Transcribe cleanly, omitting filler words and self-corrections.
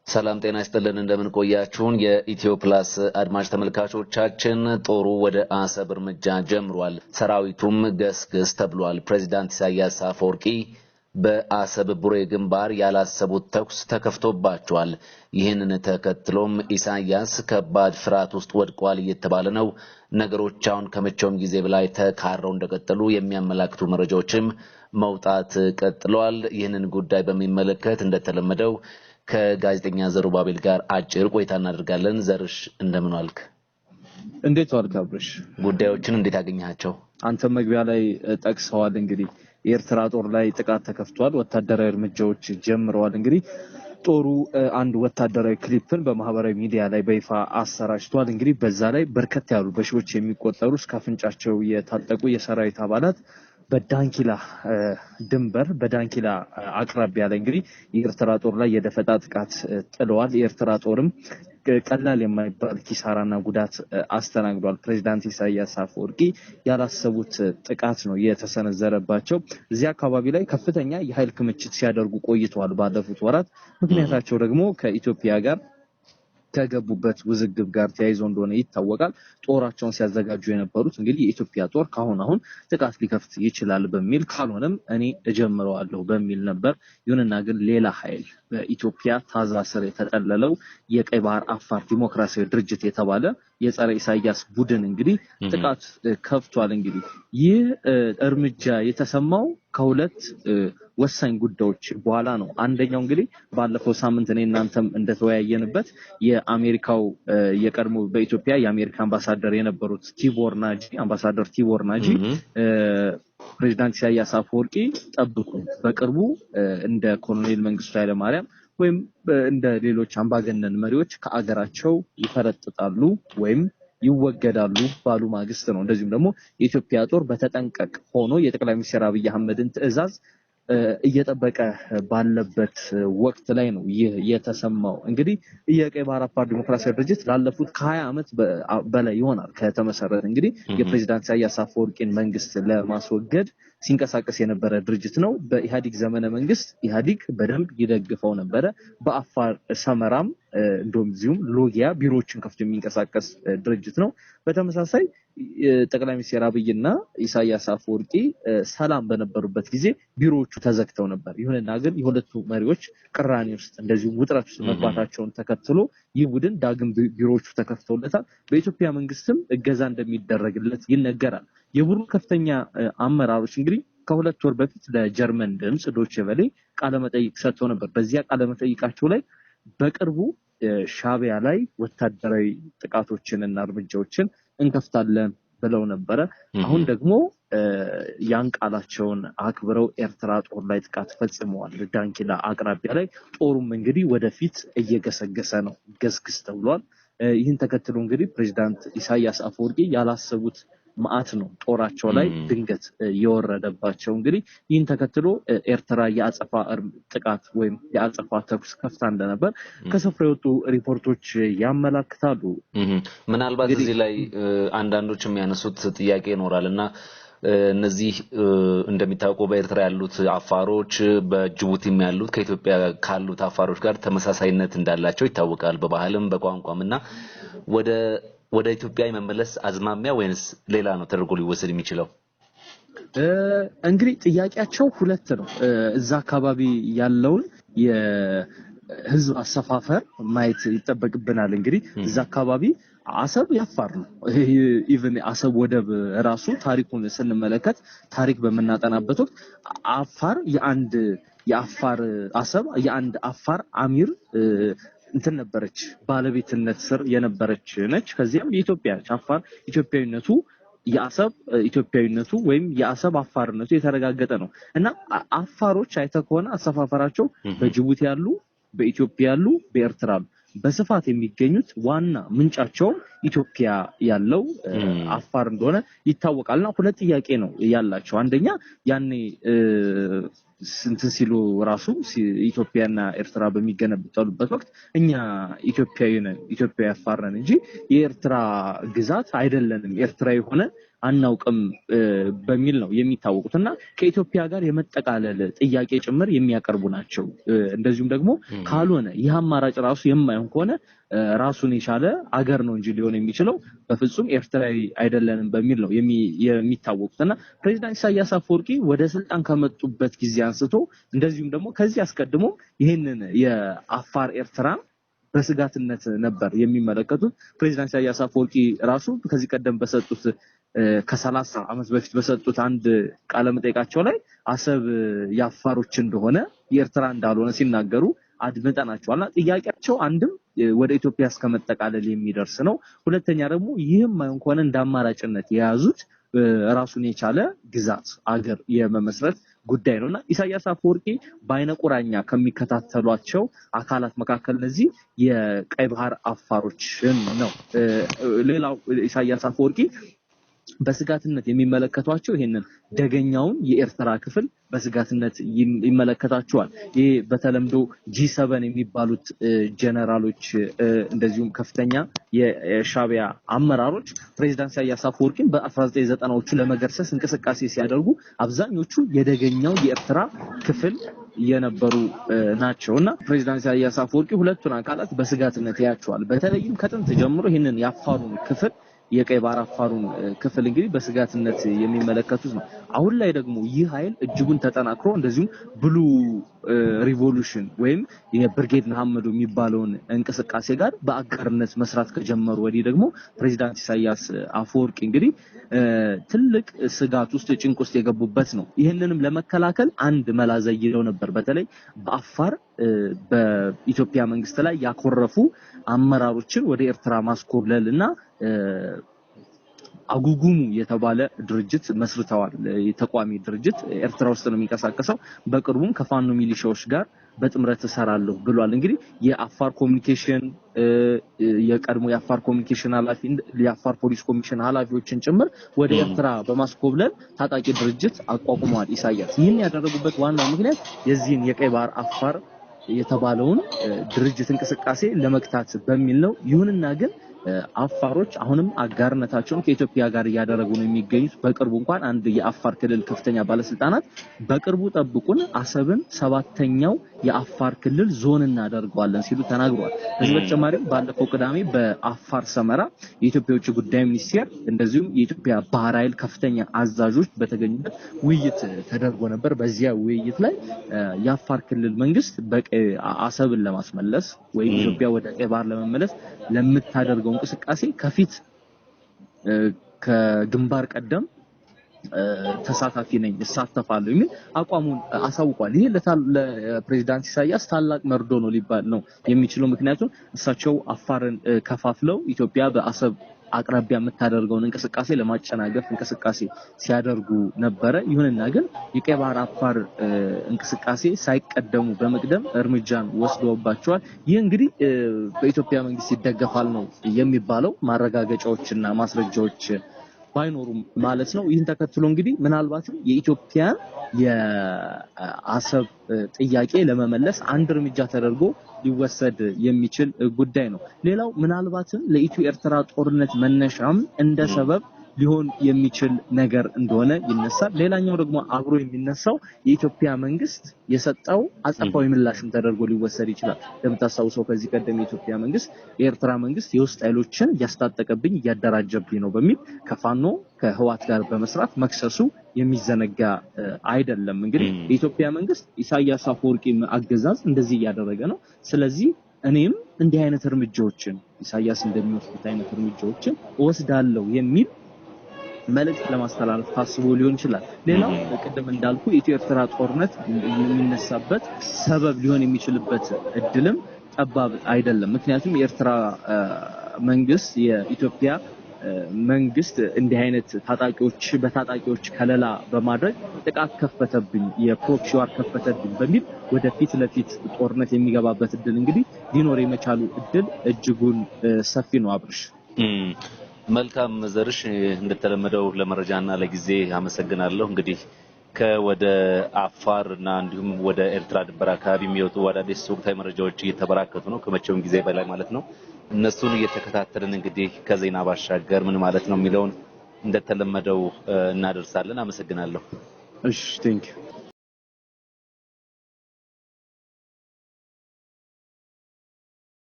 ሰላም ጤና ይስጥልን እንደምን ቆያችሁን የኢትዮ ፕላስ አድማጭ ተመልካቾቻችን ጦሩ ወደ አሰብ እርምጃ ጀምሯል ሰራዊቱም ገስገስ ተብሏል ፕሬዝዳንት ኢሳያስ አፈወርቂ በአሰብ ቡሬ ግንባር ያላሰቡት ተኩስ ተከፍቶባቸዋል ይህንን ተከትሎም ኢሳያስ ከባድ ፍርሃት ውስጥ ወድቋል እየተባለ ነው ነገሮች አሁን ከመቼውም ጊዜ በላይ ተካረው እንደቀጠሉ የሚያመላክቱ መረጃዎችም መውጣት ቀጥለዋል ይህንን ጉዳይ በሚመለከት እንደተለመደው ከጋዜጠኛ ዘሩባቤል ጋር አጭር ቆይታ እናደርጋለን ዘርሽ እንደምን ዋልክ እንዴት ዋልክ አብርሽ ጉዳዮችን እንዴት አገኛቸው አንተ መግቢያ ላይ ጠቅሰዋል እንግዲህ የኤርትራ ጦር ላይ ጥቃት ተከፍቷል ወታደራዊ እርምጃዎች ጀምረዋል እንግዲህ ጦሩ አንድ ወታደራዊ ክሊፕን በማህበራዊ ሚዲያ ላይ በይፋ አሰራጭቷል እንግዲህ በዛ ላይ በርከት ያሉ በሺዎች የሚቆጠሩ እስካፍንጫቸው የታጠቁ የሰራዊት አባላት በዳንኪላ ድንበር በዳንኪላ አቅራቢያ ላይ እንግዲህ የኤርትራ ጦር ላይ የደፈጣ ጥቃት ጥለዋል የኤርትራ ጦርም ቀላል የማይባል ኪሳራና ጉዳት አስተናግዷል ፕሬዝዳንት ኢሳያስ አፈወርቂ ያላሰቡት ጥቃት ነው የተሰነዘረባቸው እዚያ አካባቢ ላይ ከፍተኛ የኃይል ክምችት ሲያደርጉ ቆይተዋል ባለፉት ወራት ምክንያታቸው ደግሞ ከኢትዮጵያ ጋር ከገቡበት ውዝግብ ጋር ተያይዞ እንደሆነ ይታወቃል ጦራቸውን ሲያዘጋጁ የነበሩት እንግዲህ የኢትዮጵያ ጦር ካሁን ጥቃት ሊከፍት ይችላል በሚል ካልሆነም እኔ እጀምረዋለሁ በሚል ነበር ይሁንና ግን ሌላ ኃይል በኢትዮጵያ ታዛ ስር የተጠለለው የቀይ ባህር አፋር ዲሞክራሲያዊ ድርጅት የተባለ የጸረ ኢሳያስ ቡድን እንግዲህ ጥቃት ከፍቷል እንግዲህ ይህ እርምጃ የተሰማው ከሁለት ወሳኝ ጉዳዮች በኋላ ነው አንደኛው እንግዲህ ባለፈው ሳምንት እኔ እናንተም እንደተወያየንበት የአሜሪካው የቀድሞ በኢትዮጵያ የአሜሪካ አምባሳደር የነበሩት አምባሳደር ቲቦር ናጂ ፕሬዝዳንት ኢሳያስ አፈወርቂ ጠብቁ በቅርቡ እንደ ኮሎኔል መንግስቱ ኃይለማርያም ወይም እንደ ሌሎች አምባገነን መሪዎች ከአገራቸው ይፈረጥጣሉ ወይም ይወገዳሉ ባሉ ማግስት ነው እንደዚሁም ደግሞ የኢትዮጵያ ጦር በተጠንቀቅ ሆኖ የጠቅላይ ሚኒስትር አብይ አህመድን ትዕዛዝ እየጠበቀ ባለበት ወቅት ላይ ነው ይህ የተሰማው እንግዲህ የቀይ ባህር አፋር ዲሞክራሲያዊ ድርጅት ላለፉት ከ20 ዓመት በላይ ይሆናል ከተመሰረተ እንግዲህ የፕሬዝዳንት ኢሳያስ አፈወርቂን መንግስት ለማስወገድ ሲንቀሳቀስ የነበረ ድርጅት ነው በኢሃዲግ ዘመነ መንግስት ኢሃዲግ በደንብ ይደግፈው ነበር በአፋር ሰመራም እንደዚሁም ሎጊያ ቢሮዎችን ከፍቶ የሚንቀሳቀስ ድርጅት ነው በተመሳሳይ ጠቅላይ ሚኒስትር አብይና ኢሳያስ አፈወርቂ ሰላም በነበሩበት ጊዜ ቢሮዎቹ ተዘግተው ነበር ይሁንና ግን የሁለቱ መሪዎች ቅራኔ ውስጥ እንደዚሁ ውጥረት ውስጥ መግባታቸውን ተከትሎ ይህ ቡድን ዳግም ቢሮዎቹ ተከፍተውለታል በኢትዮጵያ መንግስትም እገዛ እንደሚደረግለት ይነገራል የቡድኑ ከፍተኛ አመራሮች እንግዲህ ከሁለት ወር በፊት ለጀርመን ድምጽ ዶቼ ቬለ ቃለ መጠይቅ ሰጥተው ነበር በዚያ ቃለ መጠይቃቸው ላይ በቅርቡ ሻቢያ ላይ ወታደራዊ ጥቃቶችንና እርምጃዎችን እንከፍታለን ብለው ነበር አሁን ደግሞ ያን ቃላቸውን አክብረው ኤርትራ ጦር ላይ ጥቃት ፈጽመዋል ዳንኪላ አቅራቢያ ላይ ጦሩም እንግዲህ ወደፊት እየገሰገሰ ነው ገስግስ ተብሏል ይህን ተከትሎ እንግዲህ ፕሬዝዳንት ኢሳያስ አፈወርቂ ያላሰቡት ማአት ነው ጦራቸው ላይ ድንገት የወረደባቸው እንግዲህ ይህን ተከትሎ ኤርትራ የአጸፋ ጥቃት ወይም የአጸፋ ተኩስ ከፍታ እንደነበር ከስፍራው የወጡ ሪፖርቶች ያመላክታሉ ምናልባት እዚህ ላይ አንዳንዶች የሚያነሱት ጥያቄ ይኖራልና እነዚህ እንደሚታወቀው በኤርትራ ያሉት አፋሮች በጅቡቲም ያሉት ከኢትዮጵያ ካሉት አፋሮች ጋር ተመሳሳይነት እንዳላቸው ይታወቃል በባህልም በቋንቋምና ወደ ኢትዮጵያ የመመለስ አዝማሚያ ወይንስ ሌላ ነው ተደርጎ ሊወሰድ የሚችለው እንግዲህ ጥያቄያቸው ሁለት ነው እዛ አካባቢ ያለውን የህዝብ አሰፋፈር ማየት ይተበቅብናል እንግዲህ እዛ አካባቢ አሰብ ያፋር ነው ኢቭን አሰብ ወደብ ራሱ ታሪኩን ስንመለከት ታሪክ በመናጠናበት ወቅት አፋር የአፋር አሰብ የአንድ አፋር አሚር እንትን ነበረች ባለቤትነት ስር የነበረች ነች ከዚያም የኢትዮጵያ አፋር ኢትዮጵያዊነቱ የአሰብ ኢትዮጵያዊነቱ ወይም የአሰብ አፋርነቱ የተረጋገጠ ነው እና አፋሮች አይተከሆነ አሰፋፈራቸው በጅቡቲ ያሉ በኢትዮጵያ ያሉ በኤርትራ በስፋት የሚገኙት ዋና ምንጫቸው ኢትዮጵያ ያለው አፋር እንደሆነ ይታወቃልና ሁለት ጥያቄ ነው ያላቸው አንደኛ ያኔ ሲሉ ራሱ ኢትዮጵያና ኤርትራ በሚገነቡበት ወቅት እኛ ኢትዮጵያዊ አፋር ነን እንጂ የኤርትራ ግዛት አይደለንም ኤርትራ የሆነ አናውቅም በሚል ነው የሚታወቁትና ከኢትዮጵያ ጋር የመጠቃለል ጥያቄ ጭምር የሚያቀርቡ ናቸው። እንደዚሁም ደግሞ ካልሆነ ይህ አማራጭ ራሱ የማይሆን ከሆነ ራሱን የቻለ አገር ነው እንጂ ሊሆን የሚችለው በፍጹም ኤርትራዊ አይደለንም በሚል ነው የሚታወቁትና ፕሬዝዳንት ኢሳያስ አፈወርቂ ወደ ስልጣን ከመጡበት ጊዜ አንስቶ እንደዚሁም ደግሞ ከዚህ አስቀድሞ ይሄንን የአፋር ኤርትራ በስጋትነት ነበር የሚመለከቱት። ፕሬዝዳንት ኢሳያስ አፈወርቂ ራሱ ከዚህ ቀደም በሰጡት ከ30 ዓመት በፊት በሰጡት አንድ ቃለ መጠይቃቸው ላይ አሰብ ያፋሮች እንደሆነ የኤርትራ እንዳልሆነ ሲናገሩ አድምጠናቸዋልና ጥያቄያቸው አንድም ወደ ኢትዮጵያ እስከመጠቃለል የሚደርስ ነው። ሁለተኛ ደግሞ ይህም ማይሆን ከሆነ እንደ አማራጭነት የያዙት ራሱን የቻለ ግዛት አገር የመመስረት ጉዳይ ነውና ኢሳያስ አፈወርቂ በአይነ ቁራኛ ከሚከታተሏቸው አካላት መካከል እነዚህ የቀይ ባህር አፋሮችን ነው። ሌላው ኢሳያስ አፈወርቂ በስጋትነት የሚመለከቷቸው ይሄንን ደገኛውን የኤርትራ ክፍል በስጋትነት ይመለከታቸዋል። ይሄ በተለምዶ G7 የሚባሉት ጀነራሎች እንደዚሁም ከፍተኛ የሻቢያ አመራሮች ፕሬዝዳንት ኢሳያስ አፈወርቂን በ1990ዎቹ ለመገርሰስ እንቅስቃሴ ሲያደርጉ አብዛኞቹ የደገኛው የኤርትራ ክፍል የነበሩ ናቸውና ፕሬዝዳንት ኢሳያስ አፈወርቂ ሁለቱን አካላት በስጋትነት ያያቸዋል። በተለይም ከጥንት ጀምሮ ይሄንን ያፋሩን ክፍል የቀይ ባህር አፋሩን ክፍል እንግዲህ በስጋትነት የሚመለከቱት ነው። አሁን ላይ ደግሞ ይህ ኃይል እጅጉን ተጠናክሮ እንደዚሁም ብሉ ሪቮሉሽን ወይም የብርጌድ መሐመዱ የሚባለውን እንቅስቃሴ ጋር በአጋርነት መስራት ከጀመሩ ወዲህ ደግሞ ፕሬዝዳንት ኢሳያስ አፈወርቂ እንግዲህ ትልቅ ስጋት ውስጥ ጭንቅ ውስጥ የገቡበት ነው። ይህንንም ለመከላከል አንድ መላ ዘይለው ነበር። በተለይ በአፋር በኢትዮጵያ መንግስት ላይ ያኮረፉ አመራሮችን ወደ ኤርትራ ማስኮብለልና አጉጉሙ የተባለ ድርጅት መስርተዋል። የተቋሚ ድርጅት ኤርትራ ውስጥ ነው የሚንቀሳቀሰው። በቅርቡም ከፋኖ ሚሊሻዎች ጋር በጥምረት ተሰራለሁ ብሏል። እንግዲህ የአፋር ኮሙኒኬሽን የቀድሞ የአፋር ኮሙኒኬሽን ኃላፊ የአፋር ፖሊስ ኮሚሽን ኃላፊዎችን ጭምር ወደ ኤርትራ በማስኮብለል ታጣቂ ድርጅት አቋቁመዋል ኢሳያስ። ይህን ያደረጉበት ዋናው ምክንያት የዚህን የቀይ ባህር አፋር የተባለውን ድርጅት እንቅስቃሴ ለመክታት በሚል ነው። ይሁንና ግን አፋሮች አሁንም አጋርነታቸውን ከኢትዮጵያ ጋር ያደረጉ ነው የሚገኙት። በቅርቡ እንኳን አንድ የአፋር ክልል ከፍተኛ ባለስልጣናት በቅርቡ ጠብቁን አሰብን 7ኛው የአፋር ክልል ዞን እናደርገዋለን ሲሉ ተናግረዋል። ከዚህ በተጨማሪም ባለፈው ቅዳሜ በአፋር ሰመራ የኢትዮጵያ ውጭ ጉዳይ ሚኒስቴር እንደዚሁም የኢትዮጵያ ባህር ኃይል ከፍተኛ አዛዦች በተገኙበት ውይይት ተደርጎ ነበር። በዚያ ውይይት ላይ የአፋር ክልል መንግስት አሰብን ለማስመለስ ወይ ኢትዮጵያ ወደ ቀይ ባህር ለመመለስ ለምታደርገው እንቅስቃሴ ከፊት ከግንባር ቀደም ተሳታፊ ነኝ እሳተፋለሁ የሚል አቋሙን አሳውቋል። ይሄ ለፕሬዝዳንት ኢሳያስ ታላቅ መርዶ ነው ሊባል ነው የሚችለው። ምክንያቱም እሳቸው አፋርን ከፋፍለው ኢትዮጵያ በአሰብ አቅራቢያ የምታደርገውን እንቅስቃሴ ለማጨናገፍ እንቅስቃሴ ሲያደርጉ ነበረ። ይሁንና ግን የቀይ ባህር አፋር እንቅስቃሴ ሳይቀደሙ በመቅደም እርምጃን ወስደውባቸዋል። ይህ እንግዲህ በኢትዮጵያ መንግስት ይደገፋል ነው የሚባለው፣ ማረጋገጫዎችና ማስረጃዎች ባይኖሩም ማለት ነው። ይህን ተከትሎ እንግዲህ ምናልባትም የኢትዮጵያን የአሰብ ጥያቄ ለመመለስ አንድ እርምጃ ተደርጎ ሊወሰድ የሚችል ጉዳይ ነው። ሌላው ምናልባትም ለኢትዮ ኤርትራ ጦርነት መነሻም እንደ ሰበብ ሊሆን የሚችል ነገር እንደሆነ ይነሳል። ሌላኛው ደግሞ አብሮ የሚነሳው የኢትዮጵያ መንግስት የሰጠው አጸፋዊ ምላሽም ተደርጎ ሊወሰድ ይችላል። ለምታስታውሰው ከዚህ ቀደም የኢትዮጵያ መንግስት የኤርትራ መንግስት የውስጥ ኃይሎችን ያስታጠቀብኝ ያደራጀብኝ ነው በሚል ከፋኖ ከህዋት ጋር በመስራት መክሰሱ የሚዘነጋ አይደለም። እንግዲህ የኢትዮጵያ መንግስት ኢሳያስ አፈወርቂ አገዛዝ እንደዚህ እያደረገ ነው፣ ስለዚህ እኔም እንዲህ አይነት እርምጃዎችን ኢሳያስ እንደሚወስዱት አይነት እርምጃዎችን ወስዳለሁ የሚል መልእክት ለማስተላለፍ ታስቦ ሊሆን ይችላል። ሌላው ቅድም እንዳልኩ የኢትዮ ኤርትራ ጦርነት የሚነሳበት ሰበብ ሊሆን የሚችልበት እድልም ጠባብ አይደለም። ምክንያቱም የኤርትራ መንግስት የኢትዮጵያ መንግስት እንዲህ አይነት በታጣቂዎች ከለላ በማድረግ ጥቃት ከፈተብኝ የፕሮክሲ ዋር ከፈተብኝ በሚል ወደፊት ለፊት ጦርነት የሚገባበት እድል እንግዲህ ሊኖር የመቻሉ እድል እጅጉን ሰፊ ነው። አብርሽ መልካም ዘርሽ እንደተለመደው ለመረጃና ለጊዜ አመሰግናለሁ። እንግዲህ ከወደ አፋርና እንዲሁም ወደ ኤርትራ ድንበር አካባቢ የሚወጡ አዳዲስ ወቅታዊ መረጃዎች እየተበራከቱ ነው ከመቼውም ጊዜ በላይ ማለት ነው። እነሱን እየተከታተልን እንግዲህ ከዜና ባሻገር ምን ማለት ነው የሚለውን እንደተለመደው እናደርሳለን። አመሰግናለሁ። እሺ ቴንክ ዩ